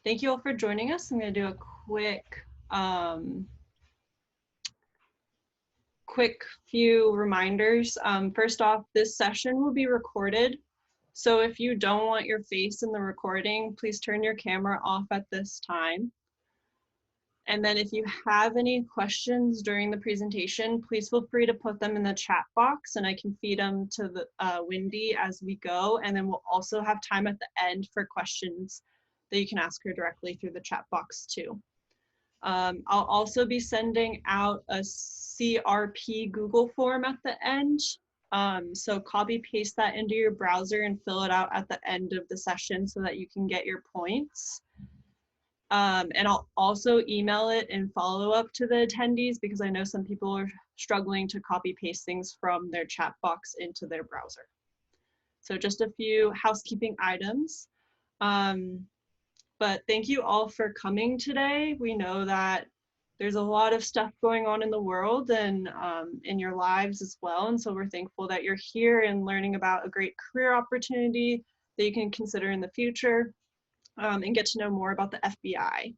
Thank you all for joining us. I'm going to do a quick few reminders. First off, this session will be recorded. So if you don't want your face in the recording, please turn your camera off at this time. And then if you have any questions during the presentation, please feel free to put them in the chat box and I can feed them to Wendy as we go. And then we'll also have time at the end for questions that you can ask her directly through the chat box too. I'll also be sending out a CRP Google form at the end. So copy paste that into your browser and fill it out at the end of the session so that you can get your points. And I'll also email it in follow up to the attendees because I know some people are struggling to copy paste things from their chat box into their browser. So just a few housekeeping items. But thank you all for coming today. We know that there's a lot of stuff going on in the world and in your lives as well. And so we're thankful that you're here and learning about a great career opportunity that you can consider in the future and get to know more about the FBI.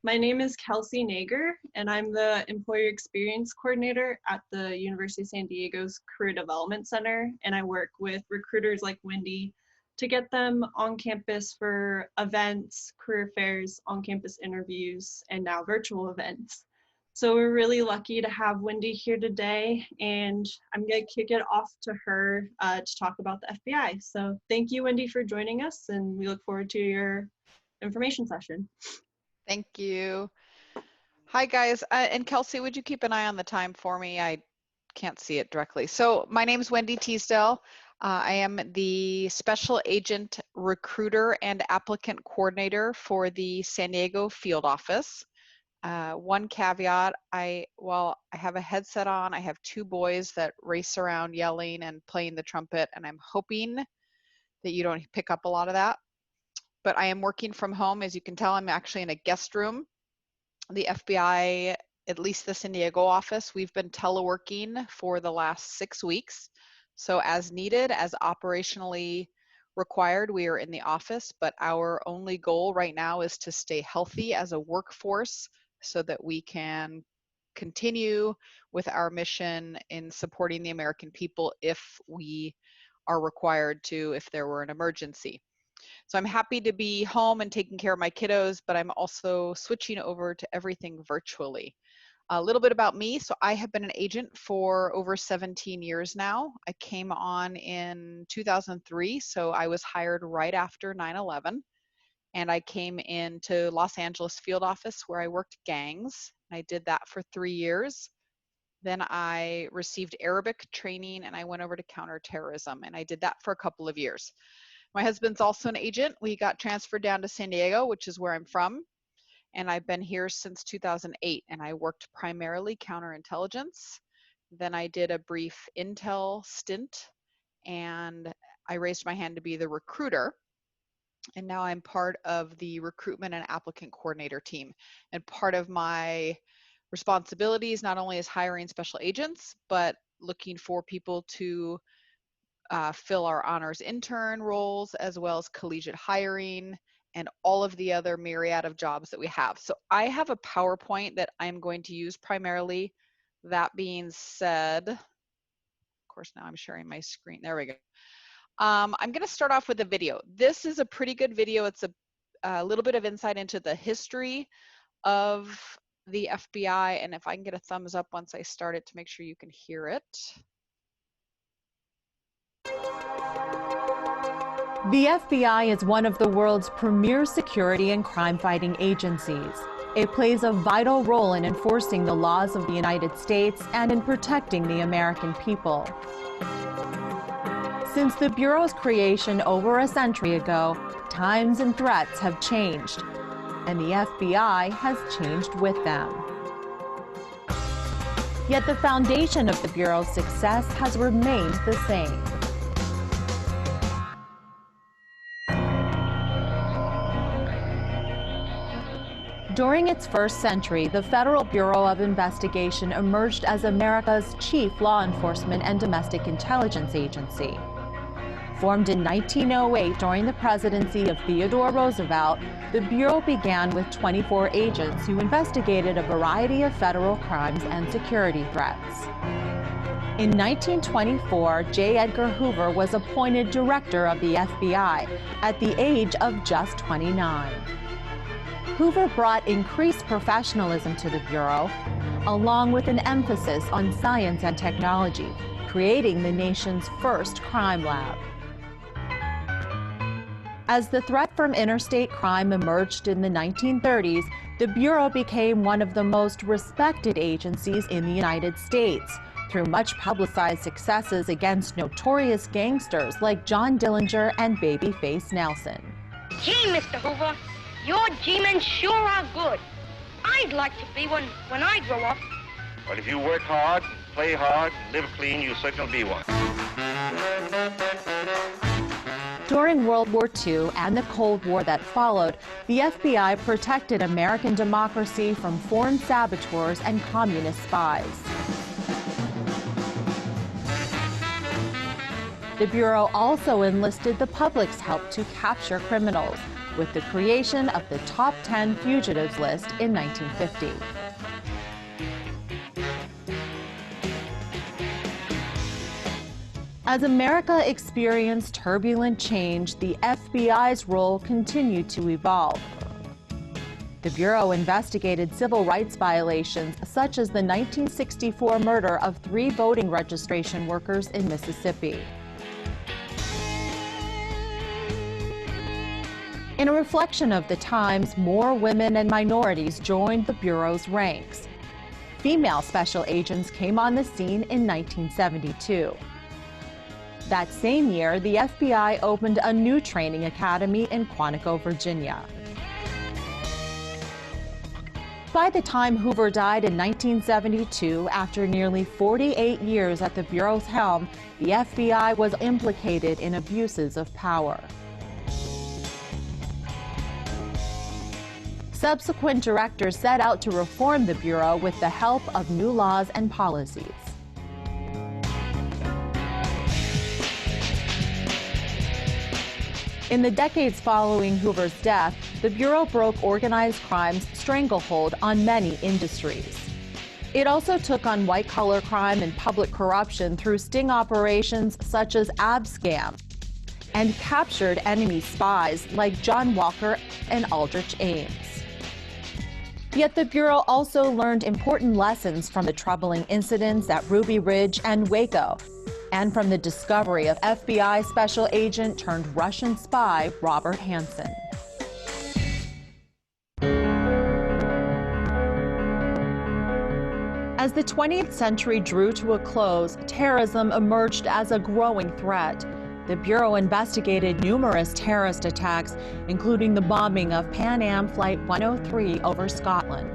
My name is Kelsey Nager, and I'm the Employer Experience Coordinator at the University of San Diego's Career Development Center, and I work with recruiters like Wendy to get them on campus for events, career fairs, on-campus interviews, and now virtual events. So we're really lucky to have Wendy here today, and I'm going to kick it off to her to talk about the FBI. So thank you, Wendy, for joining us, and we look forward to your information session. Thank you. Hi, guys. And Kelsey, would you keep an eye on the time for me? I can't see it directly. So my name is Wendy Teasdale. I am the Special Agent Recruiter and Applicant Coordinator for the San Diego Field Office. One caveat, while I have a headset on, I have two boys that race around yelling and playing the trumpet, and I'm hoping that you don't pick up a lot of that. But I am working from home. As you can tell, I'm actually in a guest room. The FBI, at least the San Diego office, we've been teleworking for the last 6 weeks. So as needed, as operationally required, we are in the office, but our only goal right now is to stay healthy as a workforce so that we can continue with our mission in supporting the American people if we are required to, if there were an emergency. So I'm happy to be home and taking care of my kiddos, but I'm also switching over to everything virtually. A little bit about me. So I have been an agent for over 17 years now. I came on in 2003, so I was hired right after 9/11. And I came into Los Angeles field office where I worked gangs. I did that for 3 years. Then I received Arabic training and I went over to counterterrorism, and I did that for a couple of years. My husband's also an agent. We got transferred down to San Diego, which is where I'm from. And I've been here since 2008, and I worked primarily counterintelligence. Then I did a brief intel stint, and I raised my hand to be the recruiter. And now I'm part of the recruitment and applicant coordinator team. And part of my responsibilities not only is hiring special agents, but looking for people to fill our honors intern roles, as well as collegiate hiring, and all of the other myriad of jobs that we have. So I have a PowerPoint that I'm going to use primarily. That being said, of course, now I'm sharing my screen. There we go. I'm going to start off with a video. This is a pretty good video. It's a little bit of insight into the history of the FBI. And if I can get a thumbs up once I start it to make sure you can hear it. The FBI is one of the world's premier security and crime-fighting agencies. It plays a vital role in enforcing the laws of the United States and in protecting the American people. Since the Bureau's creation over a century ago, times and threats have changed, and the FBI has changed with them. Yet the foundation of the Bureau's success has remained the same. During its first century, the Federal Bureau of Investigation emerged as America's chief law enforcement and domestic intelligence agency. Formed in 1908 during the presidency of Theodore Roosevelt, the Bureau began with 24 agents who investigated a variety of federal crimes and security threats. In 1924, J. Edgar Hoover was appointed director of the FBI at the age of just 29. Hoover brought increased professionalism to the Bureau, along with an emphasis on science and technology, creating the nation's first crime lab. As the threat from interstate crime emerged in the 1930s, the Bureau became one of the most respected agencies in the United States, through much publicized successes against notorious gangsters like John Dillinger and Babyface Nelson. Gee, Mr. Hoover, your G-men sure are good. I'd like to be one when I grow up. But if you work hard, play hard, and live clean, you certainly will be one. During World War II and the Cold War that followed, the FBI protected American democracy from foreign saboteurs and communist spies. The Bureau also enlisted the public's help to capture criminals, with the creation of the Top 10 Fugitives List in 1950. As America experienced turbulent change, the FBI's role continued to evolve. The Bureau investigated civil rights violations such as the 1964 murder of 3 voting registration workers in Mississippi. In a reflection of the times, more women and minorities joined the Bureau's ranks. Female special agents came on the scene in 1972. That same year, the FBI opened a new training academy in Quantico, Virginia. By the time Hoover died in 1972, after nearly 48 years at the Bureau's helm, the FBI was implicated in abuses of power. Subsequent directors set out to reform the Bureau with the help of new laws and policies. In the decades following Hoover's death, the Bureau broke organized crime's stranglehold on many industries. It also took on white-collar crime and public corruption through sting operations such as Abscam, and captured enemy spies like John Walker and Aldrich Ames. Yet the Bureau also learned important lessons from the troubling incidents at Ruby Ridge and Waco, and from the discovery of FBI special agent turned Russian spy Robert Hanssen. As the 20th century drew to a close, terrorism emerged as a growing threat. The Bureau investigated numerous terrorist attacks, including the bombing of Pan Am Flight 103 over Scotland,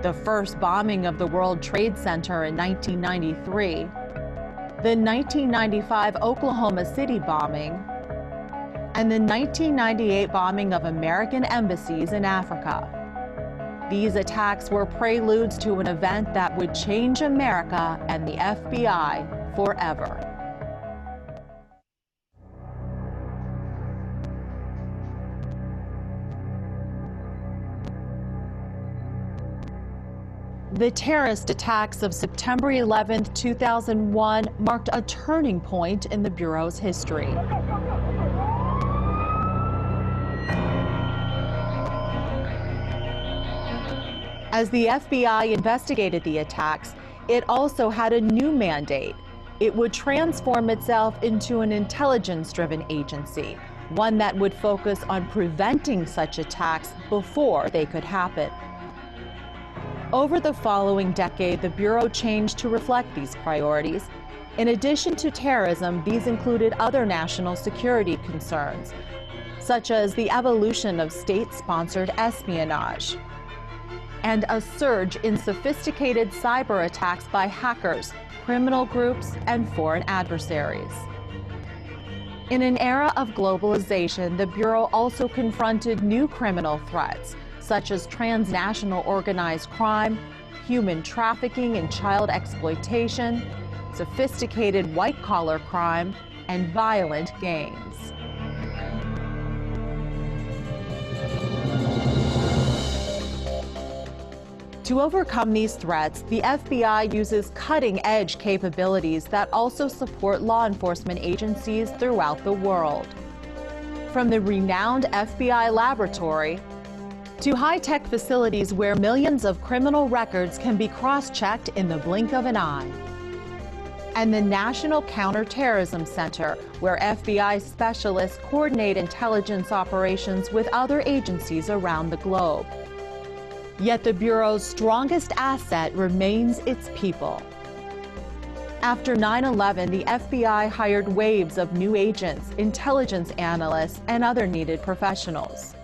the first bombing of the World Trade Center in 1993, the 1995 Oklahoma City bombing, and the 1998 bombing of American embassies in Africa. These attacks were preludes to an event that would change America and the FBI forever. The terrorist attacks of September 11, 2001 marked a turning point in the Bureau's history. As the FBI investigated the attacks, it also had a new mandate. It would transform itself into an intelligence-driven agency, one that would focus on preventing such attacks before they could happen. Over the following decade, the Bureau changed to reflect these priorities. In addition to terrorism, these included other national security concerns, such as the evolution of state-sponsored espionage and a surge in sophisticated cyber attacks by hackers, criminal groups, and foreign adversaries. In an era of globalization, the Bureau also confronted new criminal threats, such as transnational organized crime, human trafficking and child exploitation, sophisticated white-collar crime, and violent gangs. To overcome these threats, the FBI uses cutting-edge capabilities that also support law enforcement agencies throughout the world. From the renowned FBI laboratory to high-tech facilities where millions of criminal records can be cross-checked in the blink of an eye. And the National Counterterrorism Center, where FBI specialists coordinate intelligence operations with other agencies around the globe. Yet the Bureau's strongest asset remains its people. After 9/11, the FBI hired waves of new agents, intelligence analysts, and other needed professionals.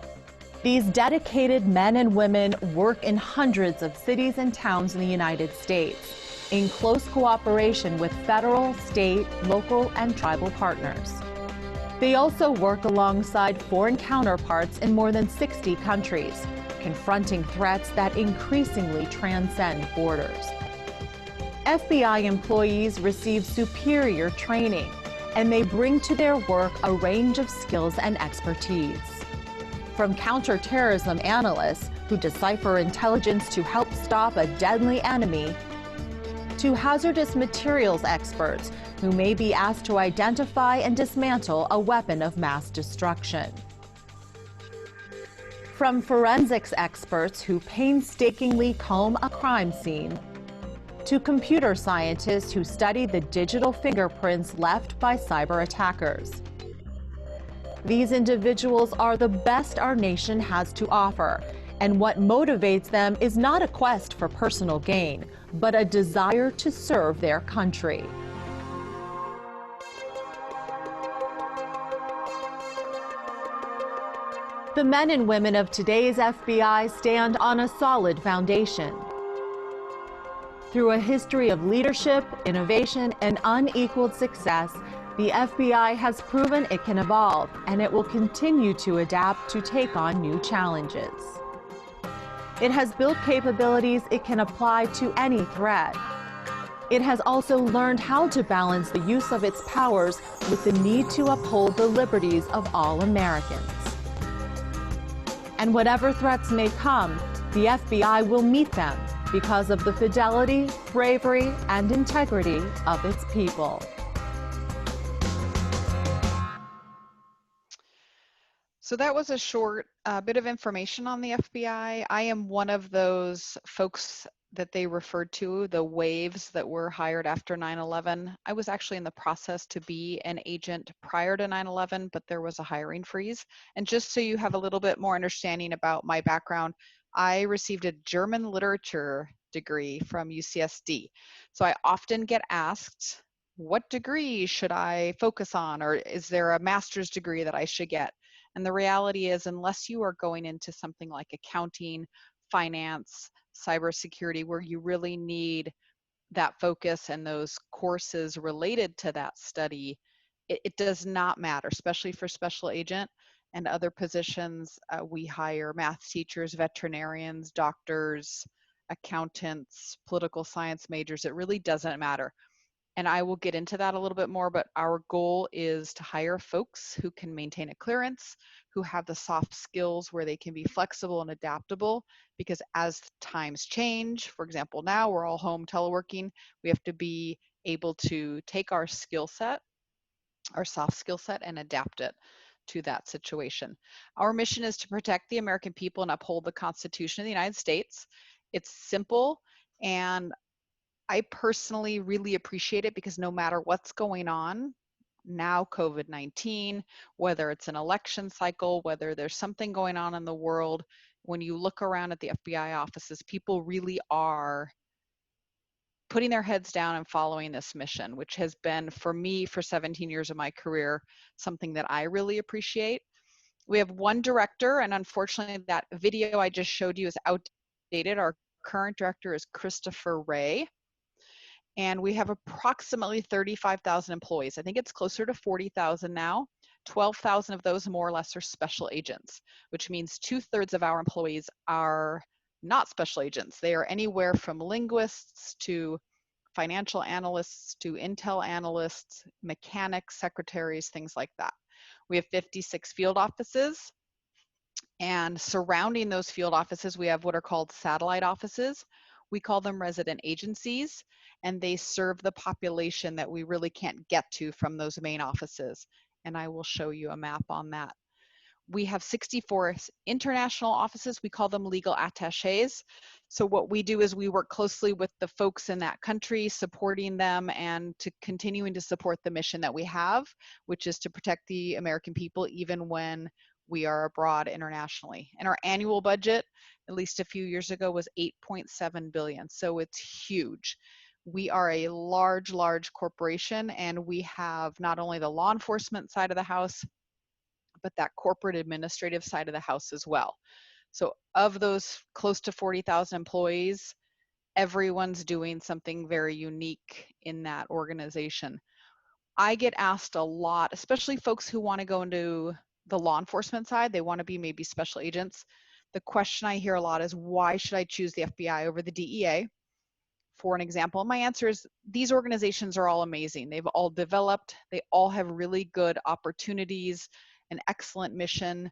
These dedicated men and women work in hundreds of cities and towns in the United States, in close cooperation with federal, state, local, and tribal partners. They also work alongside foreign counterparts in more than 60 countries, confronting threats that increasingly transcend borders. FBI employees receive superior training, and they bring to their work a range of skills and expertise. From counterterrorism analysts who decipher intelligence to help stop a deadly enemy, to hazardous materials experts who may be asked to identify and dismantle a weapon of mass destruction. From forensics experts who painstakingly comb a crime scene, to computer scientists who study the digital fingerprints left by cyber attackers. These individuals are the best our nation has to offer, and what motivates them is not a quest for personal gain, but a desire to serve their country. The men and women of today's FBI stand on a solid foundation. Through a history of leadership, innovation, and unequaled success, the FBI has proven it can evolve, and it will continue to adapt to take on new challenges. It has built capabilities it can apply to any threat. It has also learned how to balance the use of its powers with the need to uphold the liberties of all Americans. And whatever threats may come, the FBI will meet them because of the fidelity, bravery, and integrity of its people. So that was a short bit of information on the FBI. I am one of those folks that they referred to, the waves that were hired after 9/11. I was actually in the process to be an agent prior to 9/11, but there was a hiring freeze. And just so you have a little bit more understanding about my background, I received a German literature degree from UCSD. So I often get asked, what degree should I focus on? Or is there a master's degree that I should get? And the reality is, unless you are going into something like accounting, finance, cybersecurity, where you really need that focus and those courses related to that study, it does not matter, especially for special agent and other positions. We hire math teachers, veterinarians, doctors, accountants, political science majors. It really doesn't matter. And I will get into that a little bit more, but our goal is to hire folks who can maintain a clearance, who have the soft skills where they can be flexible and adaptable, because as times change, for example, now we're all home teleworking, we have to be able to take our skill set, our soft skill set, and adapt it to that situation. Our mission is to protect the American people and uphold the Constitution of the United States. It's simple, and I personally really appreciate it because no matter what's going on now, COVID-19, whether it's an election cycle, whether there's something going on in the world, when you look around at the FBI offices, people really are putting their heads down and following this mission, which has been, for me, for 17 years of my career, something that I really appreciate. We have one director, and unfortunately that video I just showed you is outdated. Our current director is Christopher Ray. And we have approximately 35,000 employees. I think it's closer to 40,000 now. 12,000 of those more or less are special agents, which means 2/3 of our employees are not special agents. They are anywhere from linguists to financial analysts to intel analysts, mechanics, secretaries, things like that. We have 56 field offices, and surrounding those field offices, we have what are called satellite offices. We call them resident agencies, and they serve the population that we really can't get to from those main offices. And I will show you a map on that. We have 64 international offices. We call them legal attaches. So what we do is we work closely with the folks in that country, supporting them and to continuing to support the mission that we have, which is to protect the American people even when we are abroad internationally. And our annual budget, at least a few years ago, was 8.7 billion. So it's huge. We are a large, large corporation, and we have not only the law enforcement side of the house, but that corporate administrative side of the house as well. So of those close to 40,000 employees, everyone's doing something very unique in that organization. I get asked a lot, especially folks who want to go into the law enforcement side, they want to be maybe special agents. The question I hear a lot is, why should I choose the FBI over the DEA? For an example, my answer is these organizations are all amazing. They've all developed, they all have really good opportunities, an excellent mission.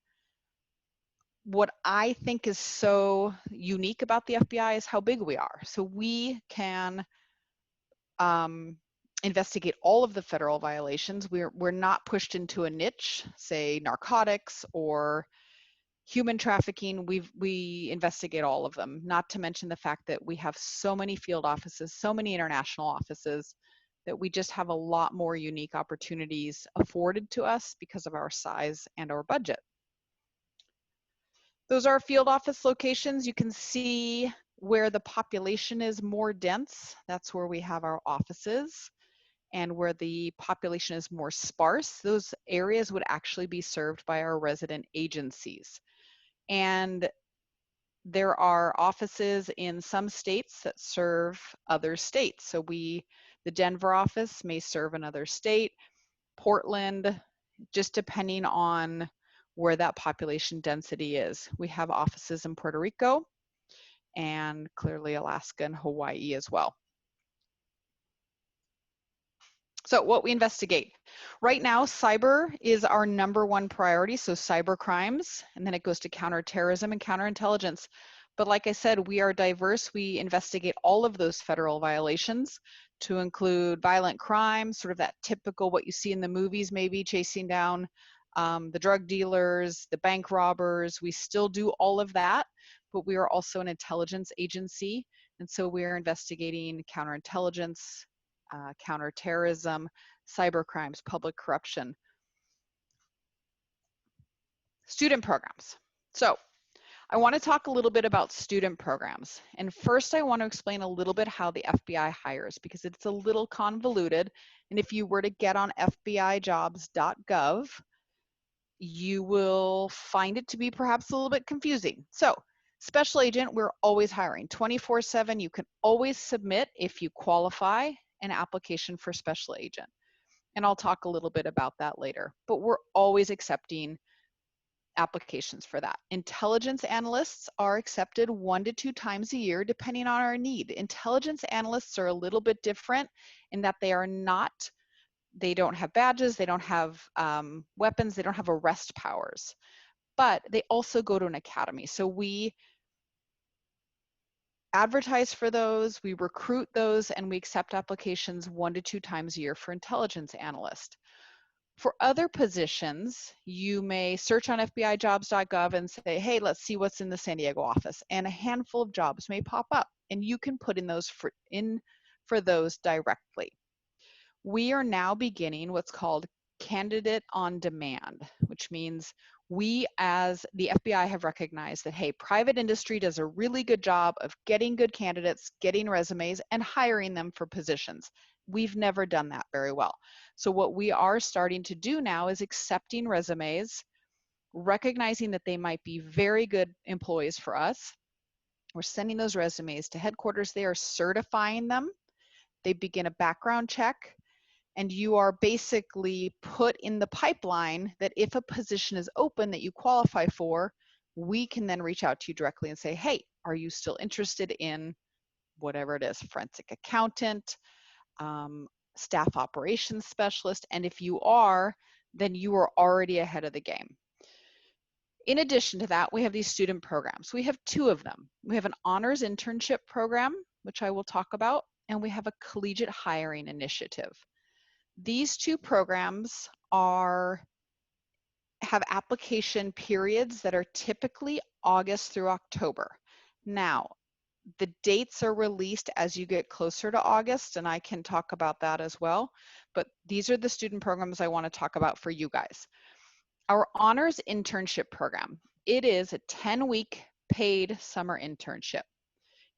What I think is so unique about the FBI is how big we are. So we can investigate all of the federal violations. We're not pushed into a niche, say narcotics or human trafficking. We investigate all of them, not to mention the fact that we have so many field offices, so many international offices, that we just have a lot more unique opportunities afforded to us because of our size and our budget. Those are field office locations. You can see where the population is more dense. That's where we have our offices. And where the population is more sparse, those areas would actually be served by our resident agencies. And there are offices in some states that serve other states. So the Denver office may serve another state, Portland, just depending on where that population density is. We have offices in Puerto Rico and clearly Alaska and Hawaii as well. So what we investigate. Right now, cyber is our #1 priority, so cyber crimes, and then it goes to counterterrorism and counterintelligence. But like I said, we are diverse. We investigate all of those federal violations to include violent crime, sort of that typical what you see in the movies, maybe chasing down the drug dealers, the bank robbers. We still do all of that, but we are also an intelligence agency. And so we're investigating counterintelligence, counterterrorism, cyber crimes, public corruption. Student programs. So I want to talk a little bit about student programs. And first I want to explain a little bit how the FBI hires, because it's a little convoluted. And if you were to get on FBIjobs.gov, you will find it to be perhaps a little bit confusing. So special agent, we're always hiring 24/7. You can always submit, if you qualify, an application for special agent. And I'll talk a little bit about that later, but we're always accepting applications for that. Intelligence analysts are accepted 1 to 2 times a year, depending on our need. Intelligence analysts are a little bit different in that they don't have badges, they don't have weapons, they don't have arrest powers, but they also go to an academy. So we advertise for those, we recruit those, and we accept applications 1 to 2 times a year for intelligence analyst. For other positions, you may search on FBIjobs.gov and say, hey, let's see what's in the San Diego office. And a handful of jobs may pop up, and you can put in for those directly. We are now beginning what's called candidate on demand, which means we as the FBI have recognized that, hey, private industry does a really good job of getting good candidates, getting resumes, and hiring them for positions. We've never done that very well. So what we are starting to do now is accepting resumes, recognizing that they might be very good employees for us. We're sending those resumes to headquarters. They are certifying them. They begin a background check. And you are basically put in the pipeline that if a position is open that you qualify for, we can then reach out to you directly and say, hey, are you still interested in whatever it is, forensic accountant, staff operations specialist, and if you are, then you are already ahead of the game. In addition to that, we have these student programs. We have two of them. We have an honors internship program, which I will talk about, and we have a collegiate hiring initiative. These two programs have application periods that are typically August through October. Now, the dates are released as you get closer to August, and I can talk about that as well, but these are the student programs I want to talk about for you guys. Our honors internship program, it is a 10-week paid summer internship.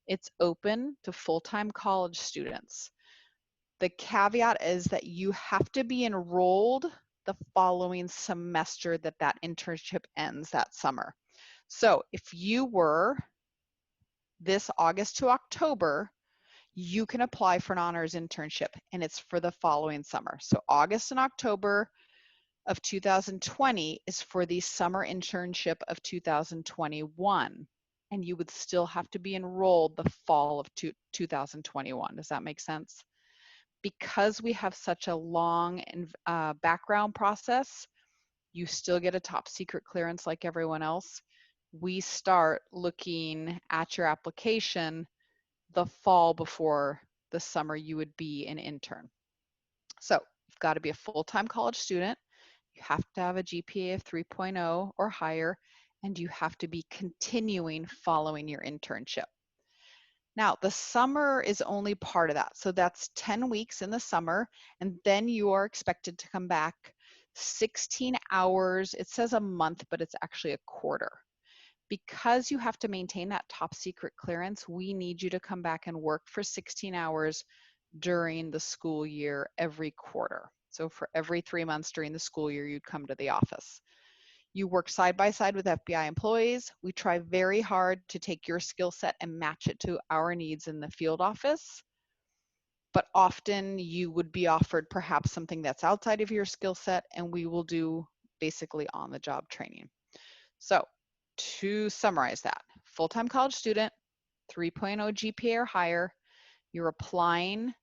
It's open to full-time college students. The caveat is that you have to be enrolled the following semester that internship ends that summer. So if you were this August to October, you can apply for an honors internship, and it's for the following summer. So August and October of 2020 is for the summer internship of 2021, and you would still have to be enrolled the fall of 2021. Does that make sense? Because we have such a long background process, you still get a top secret clearance like everyone else. We start looking at your application the fall before the summer you would be an intern. So you've got to be a full-time college student. You have to have a GPA of 3.0 or higher, and you have to be continuing following your internship. Now, the summer is only part of that. So that's 10 weeks in the summer, and then you are expected to come back 16 hours. It says a month, but it's actually a quarter. Because you have to maintain that top secret clearance, we need you to come back and work for 16 hours during the school year every quarter. So for every 3 months during the school year, you'd come to the office. You work side by side with FBI employees. We try very hard to take your skill set and match it to our needs in the field office. But often you would be offered perhaps something that's outside of your skill set, and we will do basically on-the-job training. So to summarize that, full-time college student, 3.0 GPA or higher, you're applying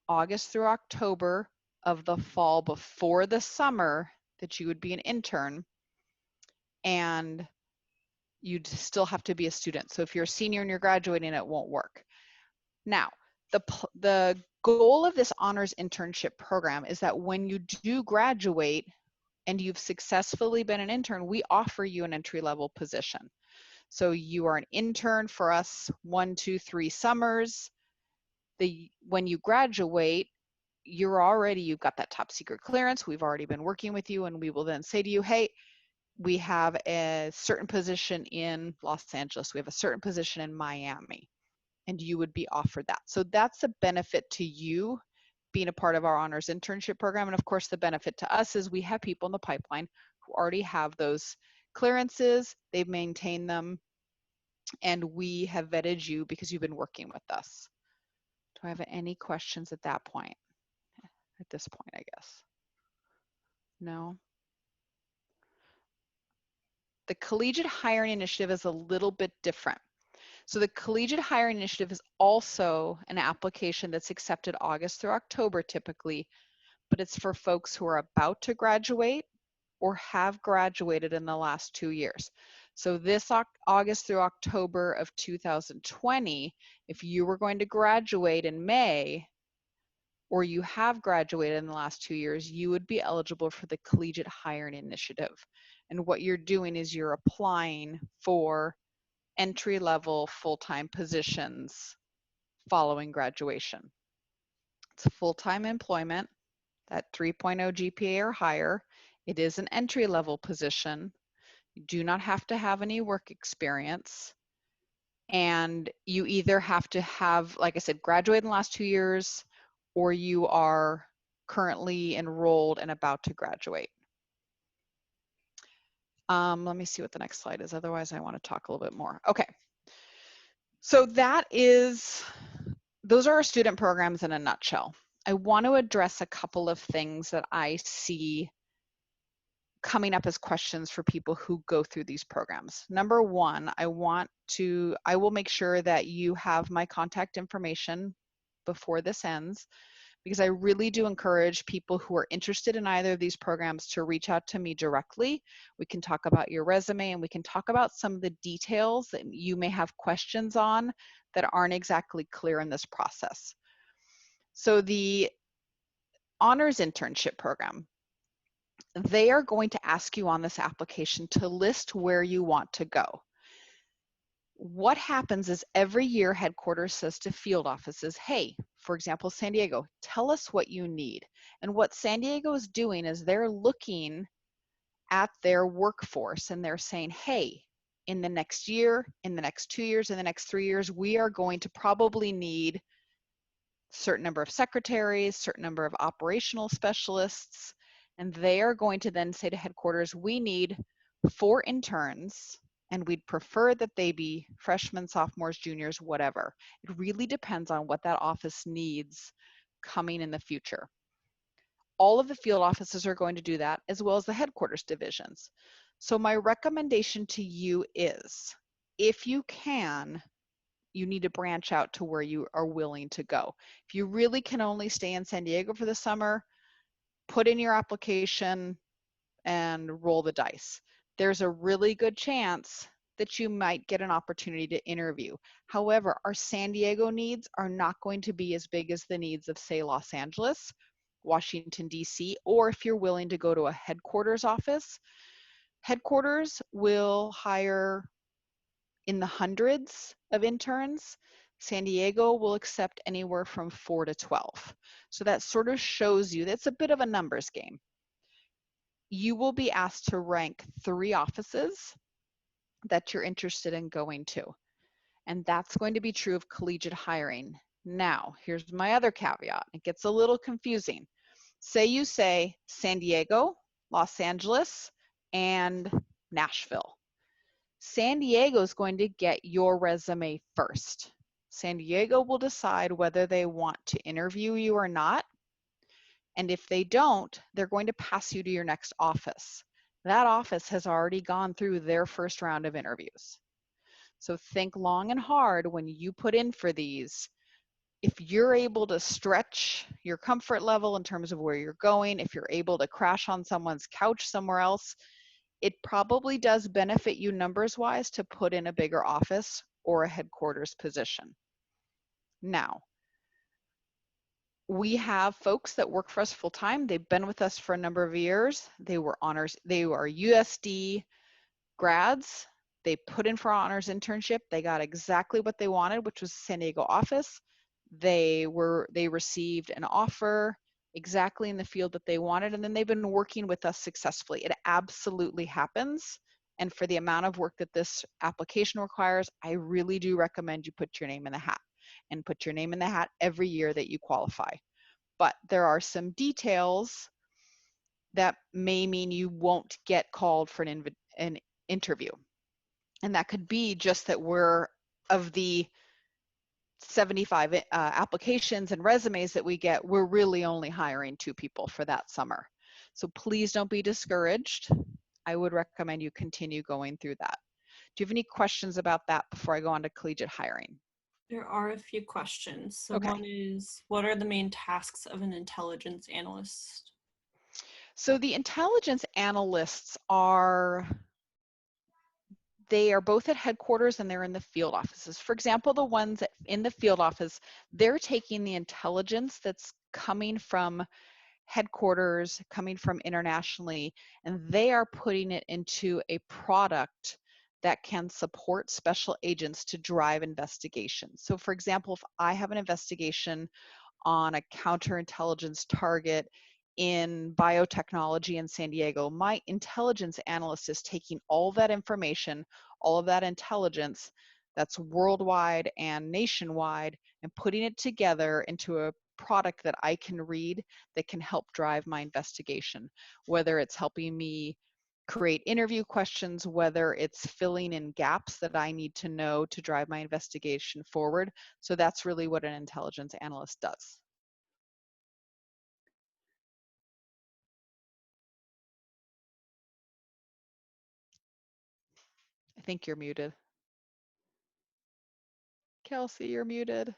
August through October of the fall before the summer that you would be an intern, and you'd still have to be a student. So if you're a senior and you're graduating, it won't work. Now, the goal of this honors internship program is that when you do graduate and you've successfully been an intern, we offer you an entry-level position. So you are an intern for us 1, 2, 3 summers. When you graduate, you've got that top secret clearance. We've already been working with you, and we will then say to you, hey, we have a certain position in Los Angeles. We have a certain position in Miami, and you would be offered that. So that's a benefit to you being a part of our honors internship program. And of course, the benefit to us is we have people in the pipeline who already have those clearances. They've maintained them, and we have vetted you because you've been working with us. Do I have any questions at that point? At this point, I guess. No? The collegiate hiring initiative is a little bit different. So the collegiate hiring initiative is also an application that's accepted August through October typically, but it's for folks who are about to graduate or have graduated in the last 2 years. So this August through October of 2020, if you were going to graduate in May, or you have graduated in the last 2 years, you would be eligible for the collegiate hiring initiative. And what you're doing is you're applying for entry-level full-time positions following graduation. It's full-time employment, that 3.0 GPA or higher. It is an entry-level position. You do not have to have any work experience. And you either have to have, like I said, graduated in the last 2 years, or you are currently enrolled and about to graduate. Let me see what the next slide is. Otherwise, I want to talk a little bit more. Okay. So those are our student programs in a nutshell. I want to address a couple of things that I see coming up as questions for people who go through these programs. Number one, I will make sure that you have my contact information before this ends, because I really do encourage people who are interested in either of these programs to reach out to me directly. We can talk about your resume and we can talk about some of the details that you may have questions on that aren't exactly clear in this process. So the honors internship program, they are going to ask you on this application to list where you want to go. What happens is every year headquarters says to field offices, hey, for example, San Diego, tell us what you need. And what San Diego is doing is they're looking at their workforce and they're saying, hey, in the next year, in the next 2 years, in the next 3 years, we are going to probably need certain number of secretaries, certain number of operational specialists, and they are going to then say to headquarters, we need 4 interns, and we'd prefer that they be freshmen, sophomores, juniors, whatever. It really depends on what that office needs coming in the future. All of the field offices are going to do that, as well as the headquarters divisions. So my recommendation to you is, if you can, you need to branch out to where you are willing to go. If you really can only stay in San Diego for the summer, put in your application and roll the dice. There's a really good chance that you might get an opportunity to interview. However, our San Diego needs are not going to be as big as the needs of, say, Los Angeles, Washington, D.C., or if you're willing to go to a headquarters office. Headquarters will hire in the hundreds of interns. San Diego will accept anywhere from 4 to 12. So that sort of shows you that's a bit of a numbers game. You will be asked to rank 3 offices that you're interested in going to. And that's going to be true of collegiate hiring. Now, here's my other caveat. It gets a little confusing. Say you say San Diego, Los Angeles, and Nashville. San Diego is going to get your resume first. San Diego will decide whether they want to interview you or not. And if they don't, they're going to pass you to your next office. That office has already gone through their first round of interviews. So think long and hard when you put in for these. If you're able to stretch your comfort level in terms of where you're going, if you're able to crash on someone's couch somewhere else, it probably does benefit you numbers-wise to put in a bigger office or a headquarters position. Now, we have folks that work for us full-time. They've been with us for a number of years. They were USD grads. They put in for honors internship. They got exactly what they wanted, which was the San Diego office. They received an offer exactly in the field that they wanted, and then they've been working with us successfully. It absolutely happens. And for the amount of work that this application requires, I really do recommend you put your name in the hat, and put your name in the hat every year that you qualify. But there are some details that may mean you won't get called for an interview. And that could be just that we're, of the 75 applications and resumes that we get, we're really only hiring 2 people for that summer. So please don't be discouraged. I would recommend you continue going through that. Do you have any questions about that before I go on to collegiate hiring? There are a few questions. So Okay. one is, what are the main tasks of an intelligence analyst? So the intelligence analysts they are both at headquarters and they're in the field offices. For example, the ones in the field office, they're taking the intelligence that's coming from headquarters, coming from internationally, and they are putting it into a product that can support special agents to drive investigations. So for example, if I have an investigation on a counterintelligence target in biotechnology in San Diego, my intelligence analyst is taking all that information, all of that intelligence that's worldwide and nationwide, and putting it together into a product that I can read that can help drive my investigation, whether it's helping me create interview questions, whether it's filling in gaps that I need to know to drive my investigation forward. So that's really what an intelligence analyst does. I think you're muted. Kelsey, you're muted.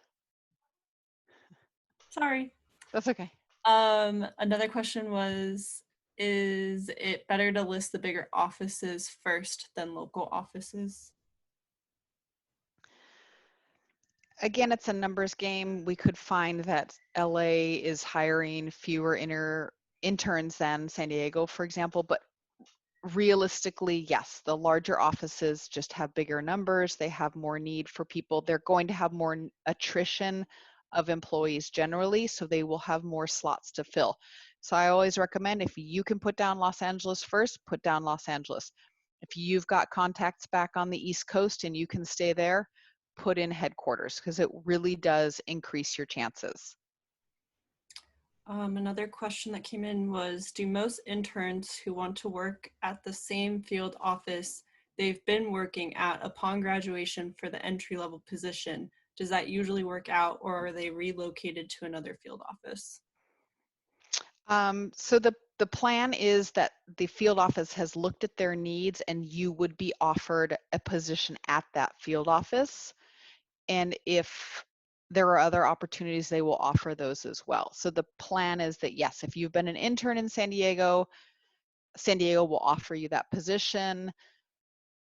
Sorry. That's okay. Another question was, is it better to list the bigger offices first than local offices? Again, it's a numbers game. We could find that LA is hiring fewer interns than San Diego, for example, but realistically, yes, the larger offices just have bigger numbers. They have more need for people. They're going to have more attrition of employees generally, so they will have more slots to fill. So I always recommend, if you can put down Los Angeles first, put down Los Angeles. If you've got contacts back on the East Coast and you can stay there, put in headquarters, because it really does increase your chances. Another question that came in was, do most interns who want to work at the same field office they've been working at upon graduation for the entry-level position, does that usually work out, or are they relocated to another field office? So the plan is that the field office has looked at their needs and you would be offered a position at that field office. And if there are other opportunities, they will offer those as well. So the plan is that, yes, if you've been an intern in San Diego will offer you that position.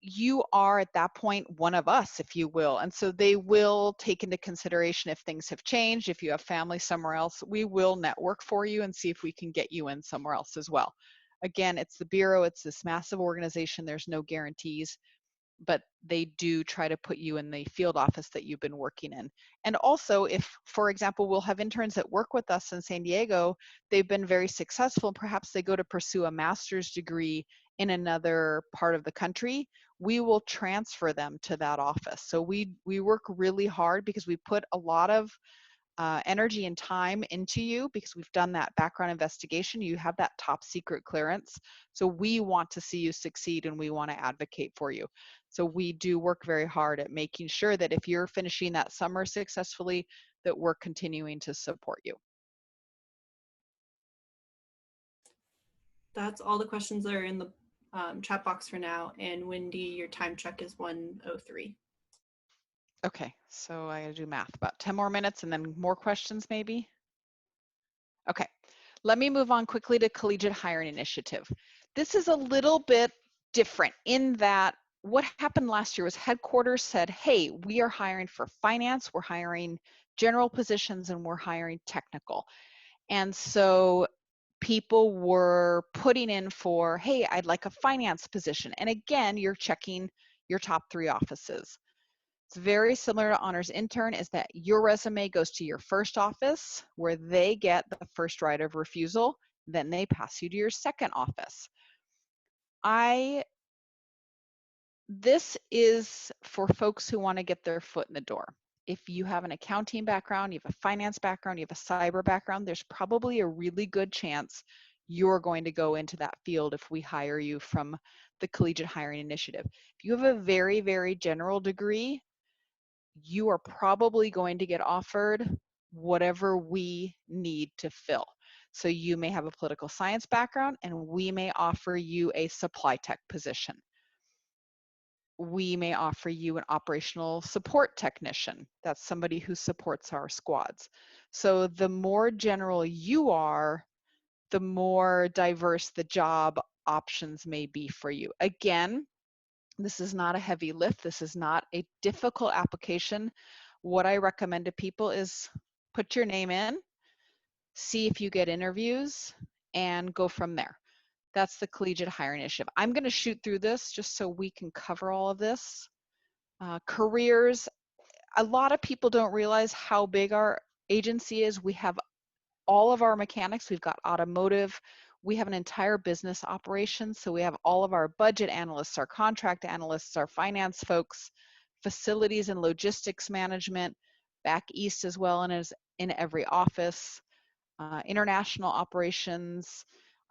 You are at that point one of us, if you will. And so they will take into consideration if things have changed, if you have family somewhere else, we will network for you and see if we can get you in somewhere else as well. Again, it's the Bureau, it's this massive organization, there's no guarantees, but they do try to put you in the field office that you've been working in. And also, if, for example, we'll have interns that work with us in San Diego, they've been very successful, perhaps they go to pursue a master's degree in another part of the country, we will transfer them to that office. So we work really hard because we put a lot of energy and time into you because we've done that background investigation. You have that top secret clearance. So we want to see you succeed and we want to advocate for you. So we do work very hard at making sure that if you're finishing that summer successfully, that we're continuing to support you. That's all the questions that are in the chat box for now. And Wendy, your time check is 1:03. Okay, so I gotta do math. About 10 more minutes and then more questions maybe? Okay, let me move on quickly to Collegiate Hiring Initiative. This is a little bit different in that what happened last year was headquarters said, hey, we are hiring for finance, we're hiring general positions, and we're hiring technical. And so people were putting in for, hey, I'd like a finance position. And again, you're checking your top 3 offices. It's very similar to honors intern, is that your resume goes to your first office where they get the first right of refusal, then they pass you to your second office. This is for folks who want to get their foot in the door. If you have an accounting background, you have a finance background, you have a cyber background, there's probably a really good chance you're going to go into that field if we hire you from the Collegiate Hiring Initiative. If you have a very, very general degree, you are probably going to get offered whatever we need to fill. So you may have a political science background and we may offer you a supply tech position. We may offer you an operational support technician. That's somebody who supports our squads. So the more general you are, the more diverse the job options may be for you. Again, this is not a heavy lift. This is not a difficult application. What I recommend to people is put your name in, see if you get interviews, and go from there. That's the Collegiate Hiring Initiative. I'm going to shoot through this just so we can cover all of this. Careers, a lot of people don't realize how big our agency is. We have all of our mechanics. We've got automotive. We have an entire business operation. So we have all of our budget analysts, our contract analysts, our finance folks, facilities and logistics management, back east as well, and as in every office, international operations,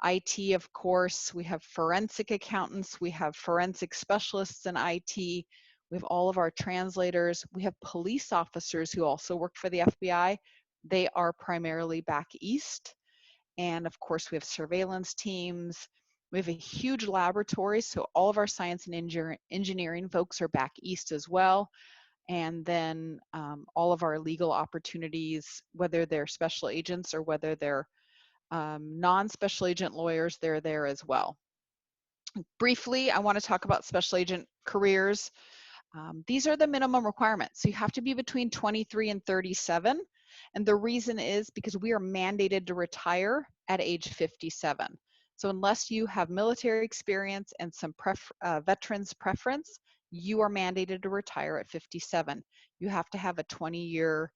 IT, of course. We have forensic accountants. We have forensic specialists in IT. We have all of our translators. We have police officers who also work for the FBI. They are primarily back east. And of course, we have surveillance teams. We have a huge laboratory, so all of our science and engineering folks are back east as well. And then all of our legal opportunities, whether they're special agents or whether they're non-special agent lawyers, they're there as well. Briefly, I want to talk about special agent careers. These are the minimum requirements. So you have to be between 23 and 37. And the reason is because we are mandated to retire at age 57. So unless you have military experience and some veterans preference, you are mandated to retire at 57. You have to have a 20-year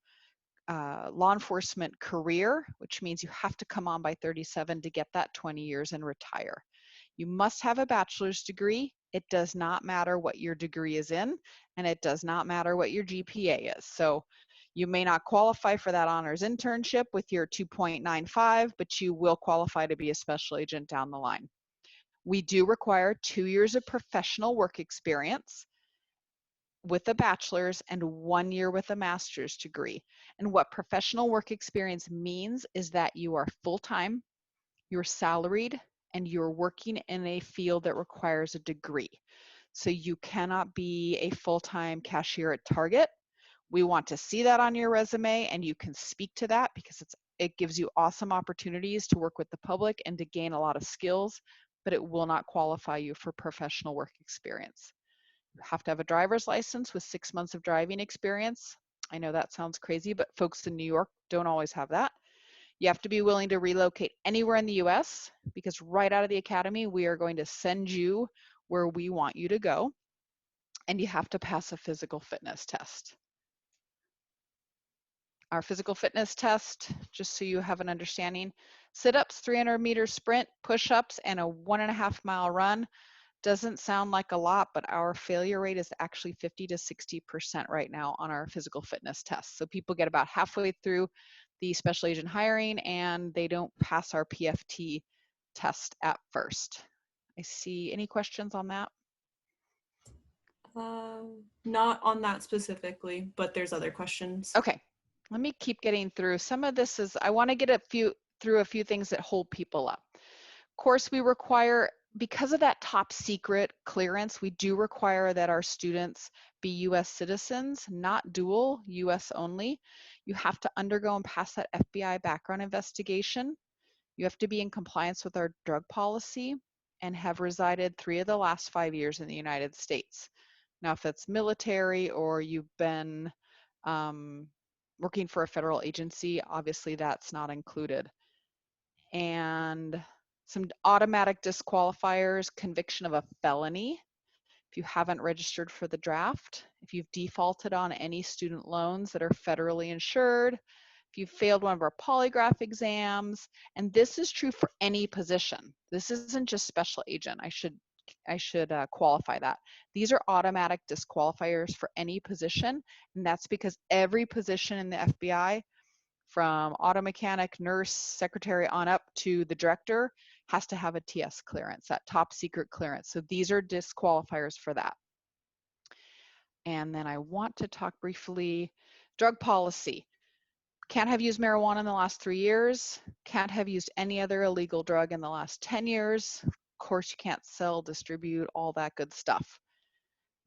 law enforcement career, which means you have to come on by 37 to get that 20 years and retire. You must have a bachelor's degree. It does not matter what your degree is in, and it does not matter what your GPA is. So you may not qualify for that honors internship with your 2.95, but you will qualify to be a special agent down the line. We do require 2 years of professional work experience with a bachelor's and 1 year with a master's degree. And what professional work experience means is that you are full-time, you're salaried, and you're working in a field that requires a degree. So you cannot be a full-time cashier at Target. We want to see that on your resume, and you can speak to that because it gives you awesome opportunities to work with the public and to gain a lot of skills, but it will not qualify you for professional work experience. You have to have a driver's license with 6 months of driving experience. I know that sounds crazy, but folks in New York don't always have that. You have to be willing to relocate anywhere in the US because right out of the academy, we are going to send you where we want you to go. And you have to pass a physical fitness test. Our physical fitness test, just so you have an understanding, sit-ups, 300-meter sprint, push-ups, and a 1.5-mile run. Doesn't sound like a lot, but our failure rate is actually 50 to 60% right now on our physical fitness test. So people get about halfway through the special agent hiring and they don't pass our PFT test at first. I see any questions on that? Not on that specifically, but there's other questions. Okay, let me keep getting through. Some of this is, I want to get through a few things that hold people up. Of course, we require, because of that top secret clearance, we do require that our students be US citizens, not dual, US only. You have to undergo and pass that FBI background investigation. You have to be in compliance with our drug policy and have resided 3 of the last 5 years in the United States. Now, if it's military or you've been working for a federal agency, obviously that's not included. And some automatic disqualifiers: conviction of a felony, if you haven't registered for the draft, if you've defaulted on any student loans that are federally insured, if you've failed one of our polygraph exams, and this is true for any position. This isn't just special agent. I should qualify that. These are automatic disqualifiers for any position, and that's because every position in the FBI, from auto mechanic, nurse, secretary on up to the director, has to have a TS clearance, that top secret clearance. So these are disqualifiers for that. And then I want to talk briefly, drug policy. Can't have used marijuana in the last 3 years, can't have used any other illegal drug in the last 10 years. Of course, you can't sell, distribute, all that good stuff.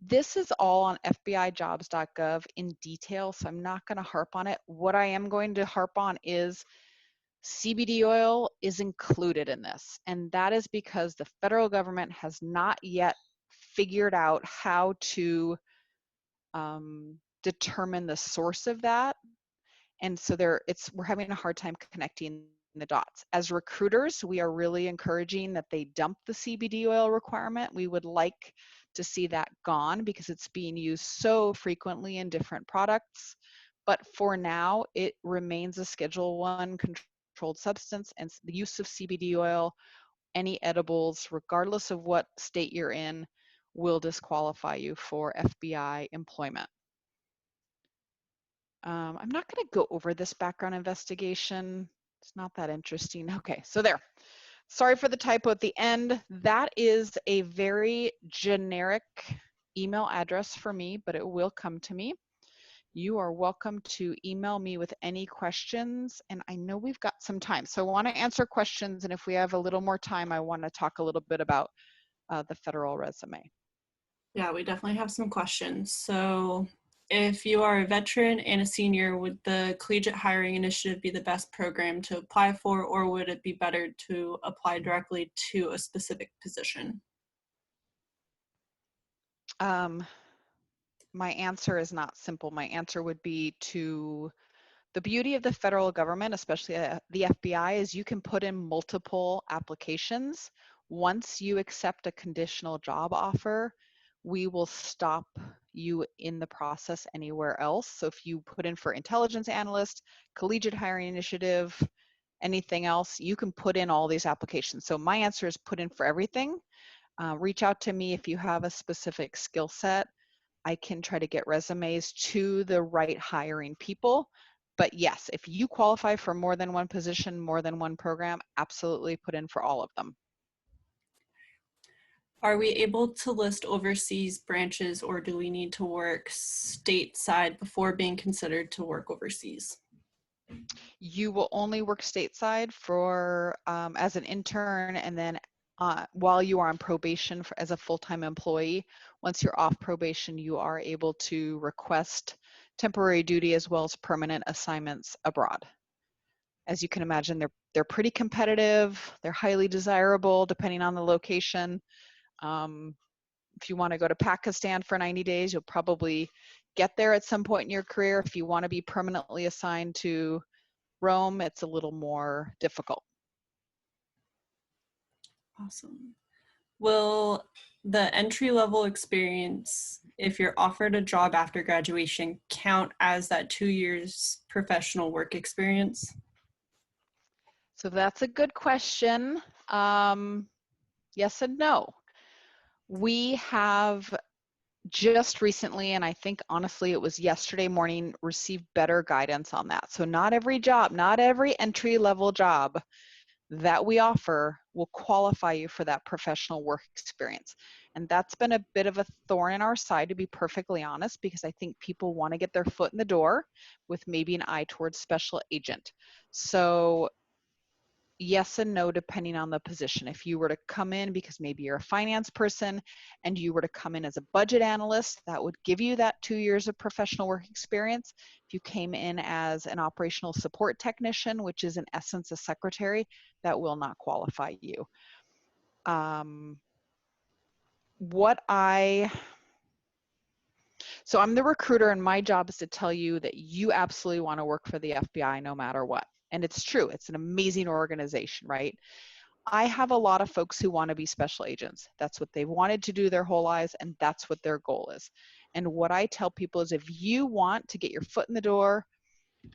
This is all on FBIJobs.gov in detail, so I'm not going to harp on it. What I am going to harp on is CBD oil is included in this, and that is because the federal government has not yet figured out how to determine the source of that, and so we're having a hard time connecting the dots. As recruiters, we are really encouraging that they dump the CBD oil requirement. We would like to see that gone because it's being used so frequently in different products. But for now, it remains a Schedule I controlled substance, and the use of CBD oil, any edibles, regardless of what state you're in, will disqualify you for FBI employment. I'm not going to go over this background investigation. It's not that interesting. Okay, so there. Sorry for the typo at the end. That is a very generic email address for me, but it will come to me. You are welcome to email me with any questions, and I know we've got some time, so I want to answer questions, and if we have a little more time, I want to talk a little bit about the federal resume. Yeah, we definitely have some questions. So If you are a veteran and a senior, would the Collegiate Hiring Initiative be the best program to apply for, or would it be better to apply directly to a specific position? My answer is not simple. My answer would be to the beauty of the federal government, especially the FBI, is you can put in multiple applications. Once you accept a conditional job offer, we will stop you in the process anywhere else. So if you put in for intelligence analyst, collegiate hiring initiative, anything else, you can put in all these applications. So my answer is put in for everything. Reach out to me if you have a specific skill set. I can try to get resumes to the right hiring people. But yes, if you qualify for more than one position, more than one program, absolutely put in for all of them. Are we able to list overseas branches, or do we need to work stateside before being considered to work overseas? You will only work stateside for as an intern, and then while you are on probation as a full-time employee. Once you're off probation, you are able to request temporary duty as well as permanent assignments abroad. As you can imagine, they're pretty competitive. They're highly desirable depending on the location. If you want to go to Pakistan for 90 days, you'll probably get there at some point in your career. If you want to be permanently assigned to Rome, it's a little more difficult. Awesome. Will the entry-level experience, if you're offered a job after graduation, count as that 2 years professional work experience? So that's a good question. Yes and no. We have just recently, and I think honestly it was yesterday morning, received better guidance on that. So not every job, not every entry-level job that we offer will qualify you for that professional work experience. And that's been a bit of a thorn in our side, to be perfectly honest, because I think people want to get their foot in the door with maybe an eye towards special agent. So yes and no, depending on the position. If you were to come in because maybe you're a finance person and you were to come in as a budget analyst, that would give you that 2 years of professional work experience. If you came in as an operational support technician, which is in essence a secretary, that will not qualify you. So I'm the recruiter, and my job is to tell you that you absolutely want to work for the FBI no matter what. And it's true. It's an amazing organization, right? I have a lot of folks who want to be special agents. That's what they've wanted to do their whole lives, and that's what their goal is. And what I tell people is, if you want to get your foot in the door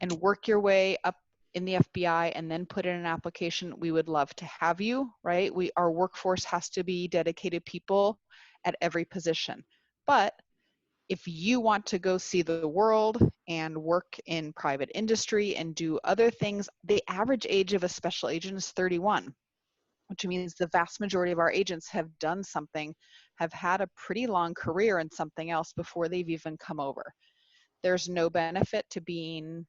and work your way up in the FBI and then put in an application, we would love to have you, right? Our workforce has to be dedicated people at every position. But if you want to go see the world and work in private industry and do other things, the average age of a special agent is 31. Which means the vast majority of our agents have done something, have had a pretty long career in something else before they've even come over. There's no benefit to being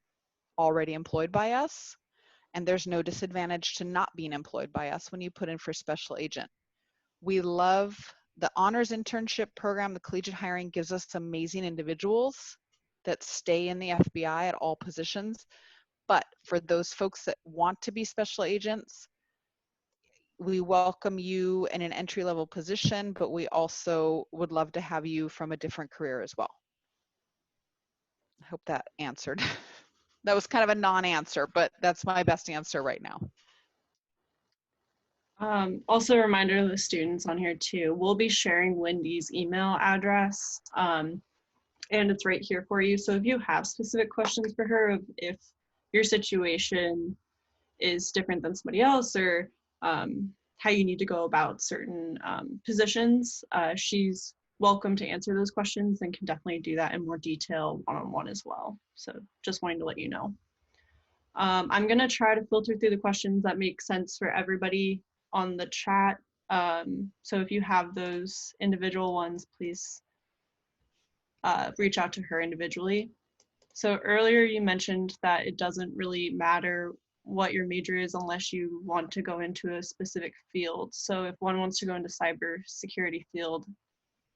already employed by us, and there's no disadvantage to not being employed by us when you put in for special agent. We love the honors internship program. The collegiate hiring gives us amazing individuals that stay in the FBI at all positions. But for those folks that want to be special agents, we welcome you in an entry-level position, but we also would love to have you from a different career as well. I hope that answered. That was kind of a non-answer, but that's my best answer right now. Also a reminder to the students on here too, we'll be sharing Wendy's email address, and it's right here for you. So if you have specific questions for her, if your situation is different than somebody else, or how you need to go about certain positions, she's welcome to answer those questions and can definitely do that in more detail one-on-one as well. So just wanting to let you know. I'm gonna try to filter through the questions that make sense for everybody on the chat. So if you have those individual ones, please reach out to her individually. So earlier you mentioned that it doesn't really matter what your major is unless you want to go into a specific field. So if one wants to go into cybersecurity field,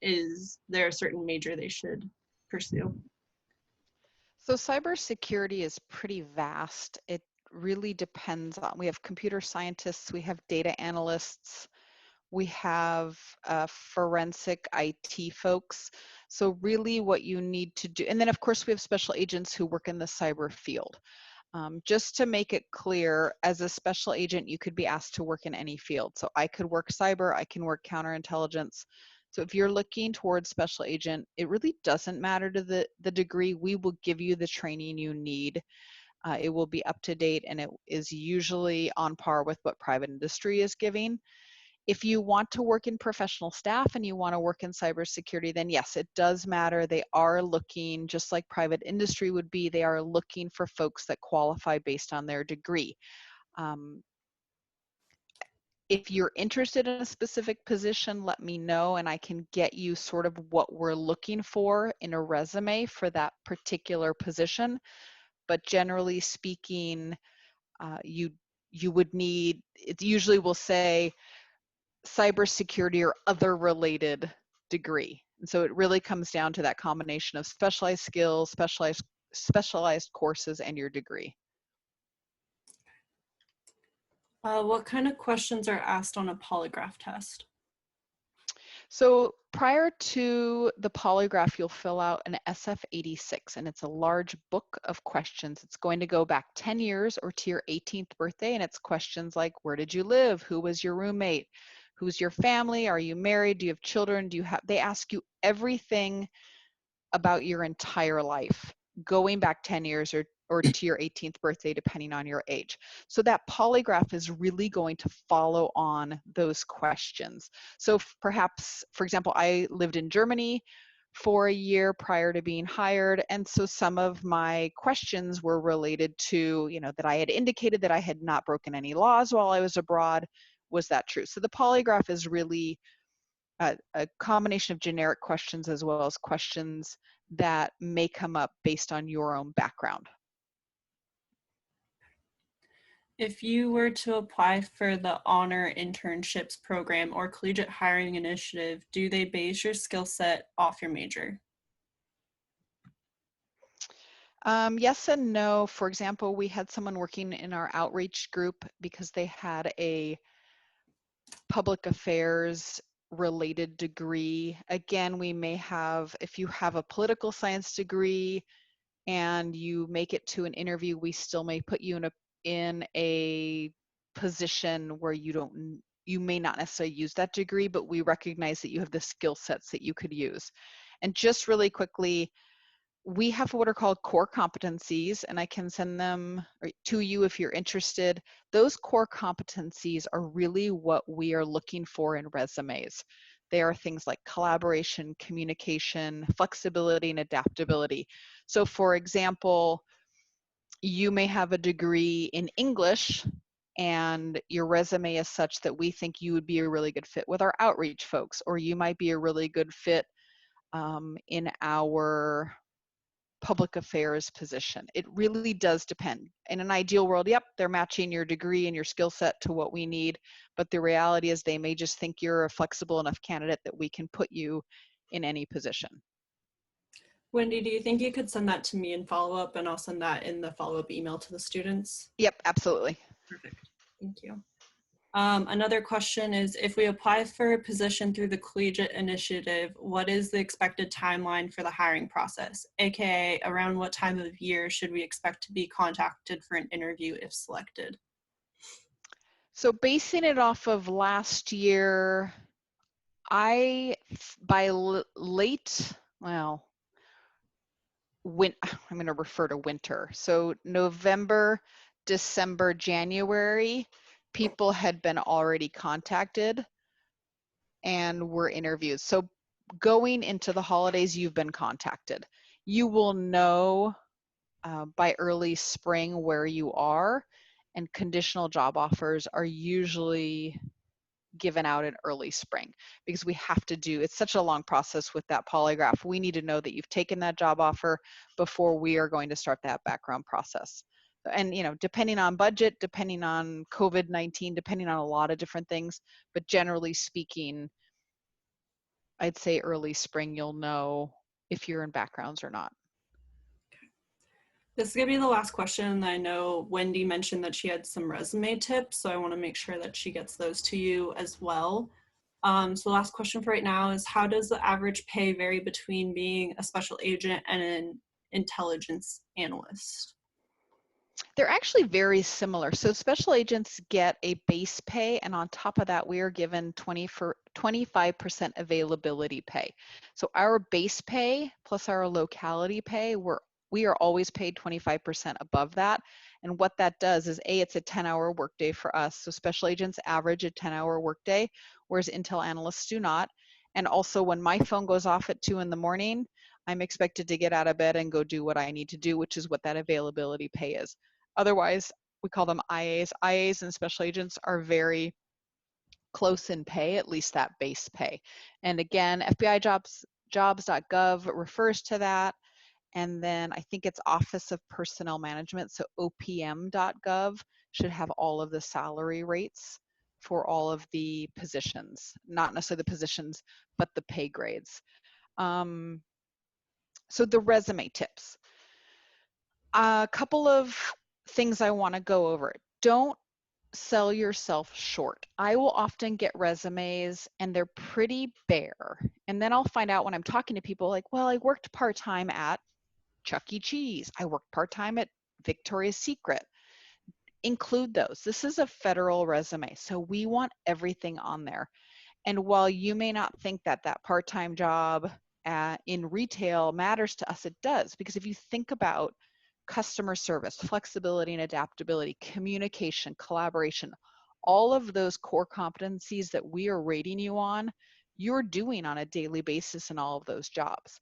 is there a certain major they should pursue? So cybersecurity is pretty vast. It really depends on, we have computer scientists, we have data analysts, we have forensic IT folks. So really what you need to do, and then of course we have special agents who work in the cyber field. Just to make it clear, as a special agent, you could be asked to work in any field. So I could work cyber, I can work counterintelligence. So if you're looking towards special agent, it really doesn't matter to the degree. We will give you the training you need. It will be up to date, and it is usually on par with what private industry is giving. If you want to work in professional staff and you want to work in cybersecurity, then yes, it does matter. They are looking, just like private industry would be, they are looking for folks that qualify based on their degree. If you're interested in a specific position, let me know and I can get you sort of what we're looking for in a resume for that particular position. But generally speaking, you would need, it usually will say cybersecurity or other related degree. And so it really comes down to that combination of specialized skills, specialized courses, and your degree. What kind of questions are asked on a polygraph test? So prior to the polygraph, you'll fill out an SF-86, and it's a large book of questions. It's going to go back 10 years or to your 18th birthday, and it's questions like, where did you live? Who was your roommate? Who's your family? Are you married? Do you have children? They ask you everything about your entire life, going back 10 years or to your 18th birthday, depending on your age. So that polygraph is really going to follow on those questions. So perhaps, for example, I lived in Germany for a year prior to being hired. And so some of my questions were related to, that I had indicated that I had not broken any laws while I was abroad. Was that true? So the polygraph is really a combination of generic questions as well as questions that may come up based on your own background. If you were to apply for the Honor Internships Program or Collegiate Hiring Initiative, do they base your skill set off your major? Yes and no. For example, we had someone working in our outreach group because they had a public affairs related degree. Again, we may have, if you have a political science degree and you make it to an interview, we still may put you in a position where you may not necessarily use that degree, but we recognize that you have the skill sets that you could use. And just really quickly, we have what are called core competencies, and I can send them to you if you're interested. Those core competencies are really what we are looking for in resumes. They are things like collaboration, communication, flexibility, and adaptability. So for example, you may have a degree in English and your resume is such that we think you would be a really good fit with our outreach folks, or you might be a really good fit in our public affairs position. It really does depend. In an ideal world, yep, they're matching your degree and your skill set to what we need, but the reality is they may just think you're a flexible enough candidate that we can put you in any position. Wendy, do you think you could send that to me in follow-up, and I'll send that in the follow-up email to the students? Yep, absolutely. Perfect. Thank you. Another question is, if we apply for a position through the Collegiate Initiative, what is the expected timeline for the hiring process? AKA, around what time of year should we expect to be contacted for an interview if selected? So basing it off of last year, by late, well, I'm going to refer to winter. So November, December, January, people had been already contacted and were interviewed. So going into the holidays, you've been contacted. You will know by early spring where you are, and conditional job offers are usually given out in early spring because we have to do, it's such a long process with that polygraph. We need to know that you've taken that job offer before we are going to start that background process. And, depending on budget, depending on COVID-19, depending on a lot of different things, but generally speaking, I'd say early spring, you'll know if you're in backgrounds or not. This is going to be the last question. I know Wendy mentioned that she had some resume tips, so I want to make sure that she gets those to you as well. So the last question for right now is, how does the average pay vary between being a special agent and an intelligence analyst? They're actually very similar. So special agents get a base pay, and on top of that, we are given 25% availability pay. So our base pay plus our locality pay, we are always paid 25% above that. And what that does is, A, it's a 10-hour workday for us. So special agents average a 10-hour workday, whereas Intel analysts do not. And also, when my phone goes off at 2 in the morning, I'm expected to get out of bed and go do what I need to do, which is what that availability pay is. Otherwise, we call them IAs. IAs and special agents are very close in pay, at least that base pay. And again, FBI jobs.gov refers to that. And then I think it's Office of Personnel Management, so opm.gov should have all of the salary rates for all of the positions, not necessarily the positions, but the pay grades. So the resume tips. A couple of things I want to go over. Don't sell yourself short. I will often get resumes and they're pretty bare. And then I'll find out when I'm talking to people like, well, I worked part-time at Chuck E. Cheese. I worked part-time at Victoria's Secret. Include those. This is a federal resume, so we want everything on there. And while you may not think that that part-time job in retail matters to us, it does. Because if you think about customer service, flexibility and adaptability, communication, collaboration, all of those core competencies that we are rating you on, you're doing on a daily basis in all of those jobs.